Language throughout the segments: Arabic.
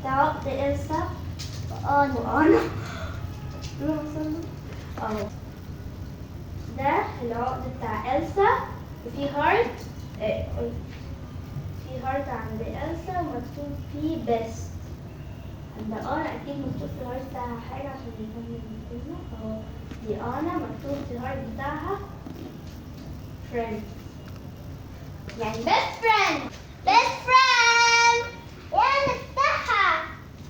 ده عقد إلسا وأنا أهو. ده العقد بتاع إلسا وفي هارت، في هارت عند إلسا ومكتوب فيه بيست. عند أنا أكيد مكتوب في الهارت بتاعها حاجة عشان يكمل الكلمة. أهو دي أنا مكتوب في الهارت بتاعها friend، يعني best friend. يلا نفتحها.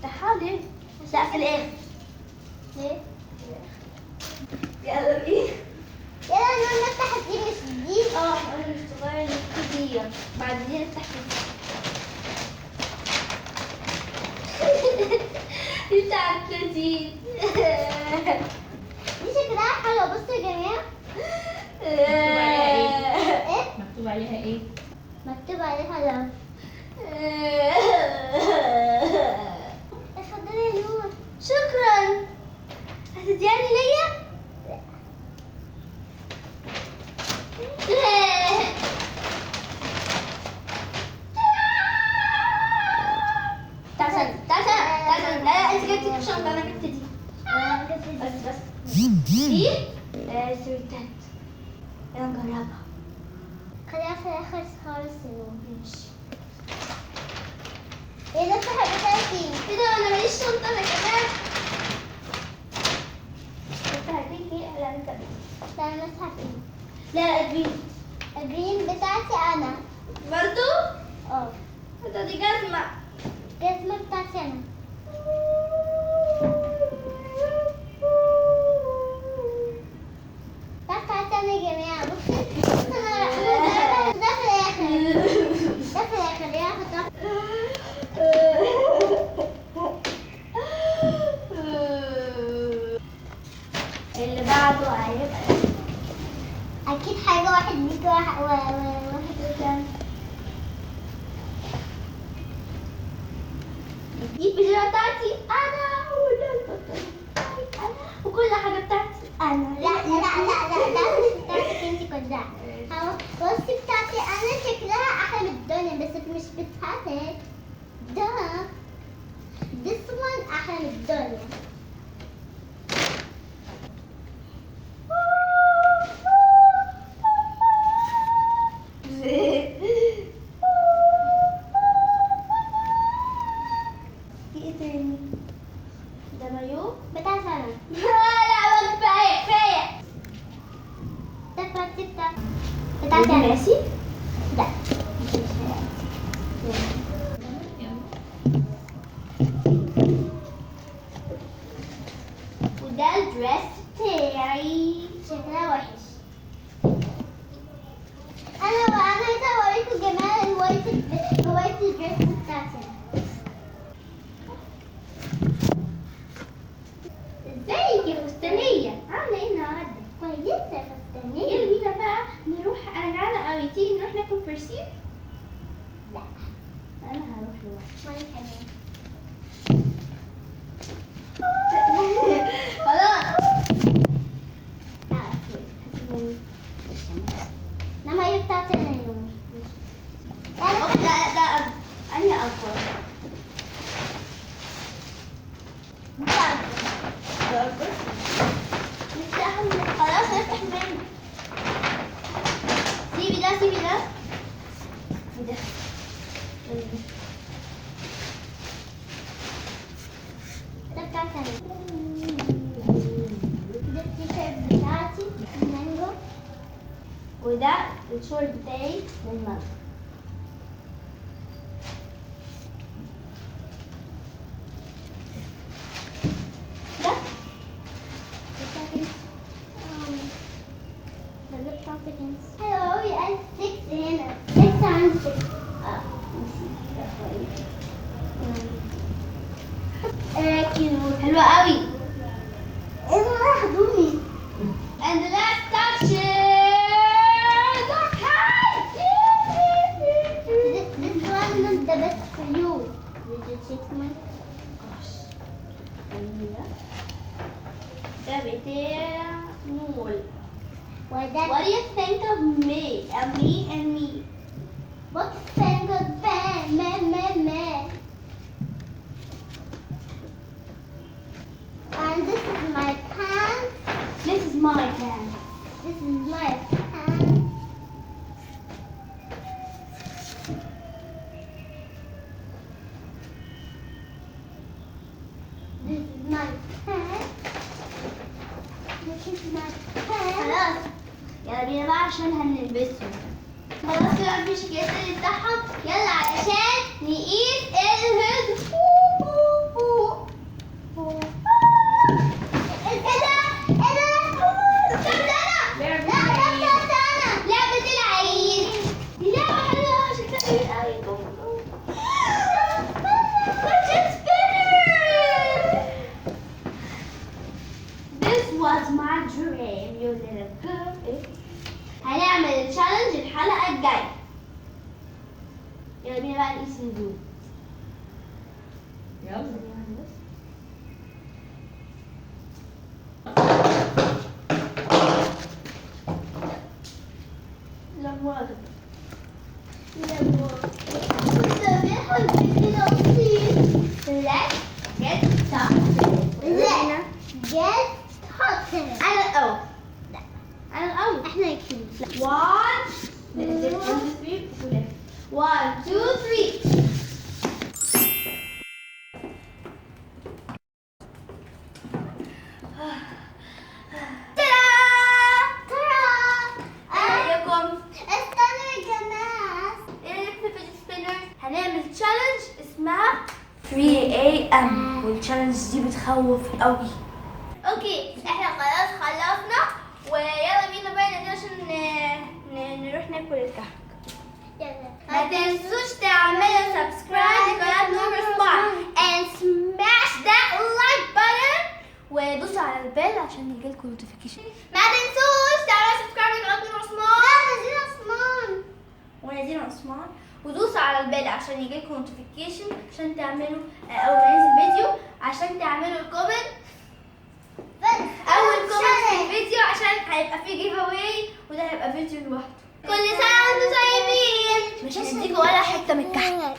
تحاولي لا في الآخر. ليه؟ يلا بينا. يلا نقول نفتح دي مش دي. احنا نشتغل دي بعدين نفتح دي بتاعت لذيذ. دي شكلها حلو. بصوا يا جماعة. مكتوب عليها ايه؟ مكتوب عليها لو. اتفضلي يا نور. شكرا. هتدياني ليا؟ تعال لا انت جبتي الشنطة انا جبت دي. بس دي سويتات. يلا نجربها. خليها في الآخر خالص يا نور. ماشي. ايه ده الصحة بتاعتي؟ كده انا ماليش شنطة انا كمان. انت هتيجي لا انت لا أنا مسحة فيه. لا ادري الجرين بتاعتي أنا. برضو اه انت دي جزمة. الجزمة بتاعتي أنا. ده بتاعتي أنا يا جماعة. بصي ده في الآخر. ده في الآخر. يا أحطها. اللي بعده هيبقى أكيد حاجة واحد ليك واحد ليك. دي البيجامة بتاعتي انا وكل حاجة بتاعتي انا. لا ده مش بتاعتك انت كلها. اهو بصي بتاعتي انا شكلها احلى من الدنيا بس مش بتاعتك. ده this one احلى من الدنيا. في ايه تاني؟ ده مايو بتاعتي انا. لا كفاية. ده بتاعتي بتاعتي انا. ماشي. ده وده الدريس بتاعي. شكلها وحش. انا عايزه اوريكم جمال الوايت الدريس بتاعتي. ازيك يا فستانية؟ عاملة ايه النهاردة؟ كويسه فستانيه. يلا بينا بقى نروح. انا جعانة قوي. تيجي نروح ناكل برسيم؟ لا انا هروح لوحدي. وانا كمان. خلاص. لما هي بتاعتي انا يوم. ده أنهي أكبر؟ ده أكبر؟ مش أهم. خلاص نفتح منه. سيبي ده. ده ده بتاعتي انا. ده التيشيرت بتاعتي مانجو. وده الشورت بتاعي من مارك. ده ده بتاعتك انت. حلو قوي. قال 6 هنا. 6 عندك. نسيت. ده كويس. كيوت. حلوة قوي. ايه ده هدومي. And the last touches. This one is the best for you. Did you check mine? ده بتاع نول. وده What do you think of me and me? خلاص كده مفيش الجسر بتاعهم. يلا علشان نقيس الهيد. ايه ده؟ ايه ده؟ لعبة العيد. دي لعبة حلوة شكلها جميل قوي. This was my dream, you little girl. هنعمل التشالنج الحلقة الجاية. يلا بينا بقى نقيس الهدوم. يلا. لا مؤاخذة. أنا الأول. أنا الأول. إحنا الاثنين. 1 1 2 3. هنعمل تشالنج اسمها 3 AM والتشالنج دي بتخوف قوي. اوكي احنا خلاص خلصنا ويلا بينا بقى ننزل عشان نروح ناكل الكحك. ما تنسوش تعملوا سبسكرايب لقناة نور سبار and smash that like button ودوسوا على البال عشان يجيلكم نوتيفيكيشن. ما تنسوش تعملوا سبسكرايب لقناة نور عثمان. ونادين عثمان. ودوسوا على البال عشان يجيلكم نوتيفيكيشن عشان تعملوا اول ما ينزل فيديو عشان تعملوا الكومنت اول كومنت في الفيديو عشان هيبقى فيه جيف اواي وده هيبقى فيديو لوحده. كل سنة وانتم طيبين. مش هنديكوا ولا حتة من الكحك.